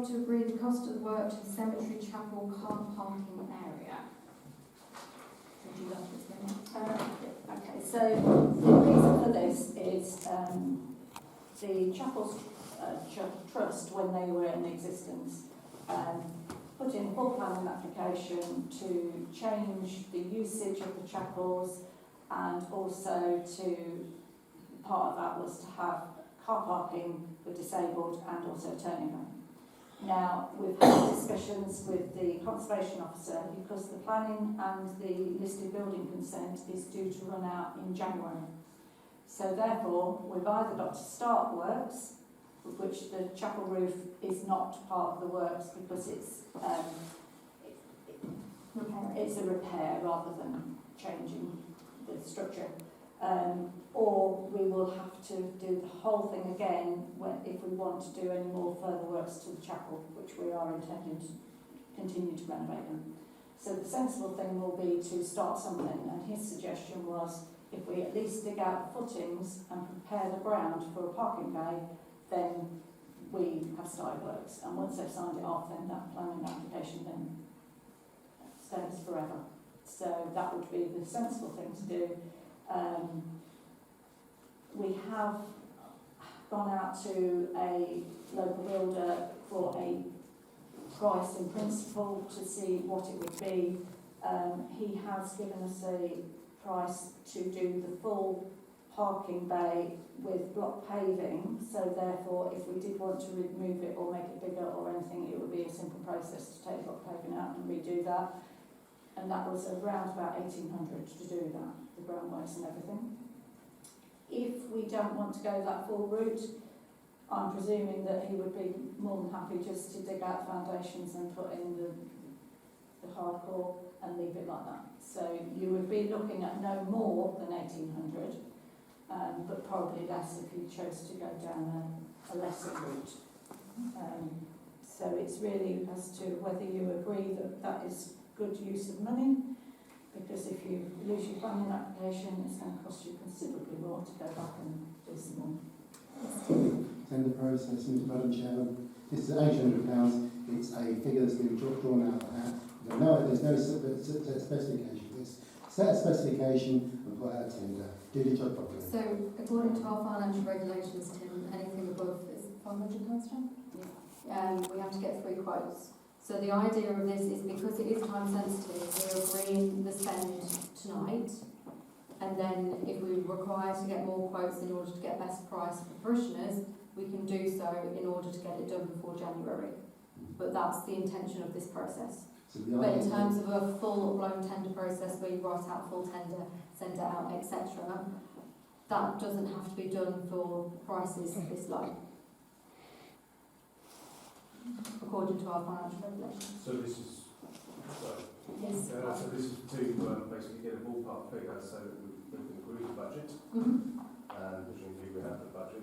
to agree the cost of the work to the Cemetery Chapel car parking area. Would you like to explain? Okay, so the reason for this is the Chapel's Trust, when they were in existence, put in a full planning application to change the usage of the chapels, and also to, part of that was to have car parking for disabled and also turning lane. Now, we've had discussions with the Conservation Officer because the planning and the listed building consent is due to run out in January. So therefore, we've either got to start works, which the chapel roof is not part of the works because it's a repair rather than changing the structure. Or we will have to do the whole thing again if we want to do any more further works to the chapel, which we are intending to continue to renovate them. So the sensible thing will be to start something, and his suggestion was if we at least dig out the footings and prepare the ground for a parking bay, then we have started works. And once they've signed it off, then that planning application then stays forever. So that would be the sensible thing to do. We have gone out to a local builder for a price in principle to see what it would be. He has given us a price to do the full parking bay with block paving, so therefore if we did want to remove it or make it bigger or anything, it would be a simple process to take block paving out and redo that. And that was around about 1,800 to do that, the groundworks and everything. If we don't want to go that full route, I'm presuming that he would be more than happy just to dig out foundations and put in the hardcore and leave it like that. So you would be looking at no more than 1,800, but probably less if you chose to go down a lesser route. So it's really as to whether you agree that that is good use of money, because if you lose your planning application, it's going to cost you considerably more to go back and do some more. Tender process, Madam Chairman. This is £800. It's a figure that's been drawn out of the hat. There's no set specification for this. Set a specification and put out a tender. Do the job properly. So, according to our financial regulations, Tim, anything above is £500, Tim? Yeah. We have to get 3 quotes. So the idea of this is because it is time sensitive, we're agreeing the spend tonight, and then if we require to get more quotes in order to get best price for parishioners, we can do so in order to get it done before January. But that's the intention of this process. So but in terms of a full-blown tender process where you write out full tender, send it out, etc., that doesn't have to be done for prices this low, according to our financial regulations. So this is, sorry. Yes. So this is to basically get a ballpark figure so that we can agree the budget. Mm-hmm. And presumably we have the budget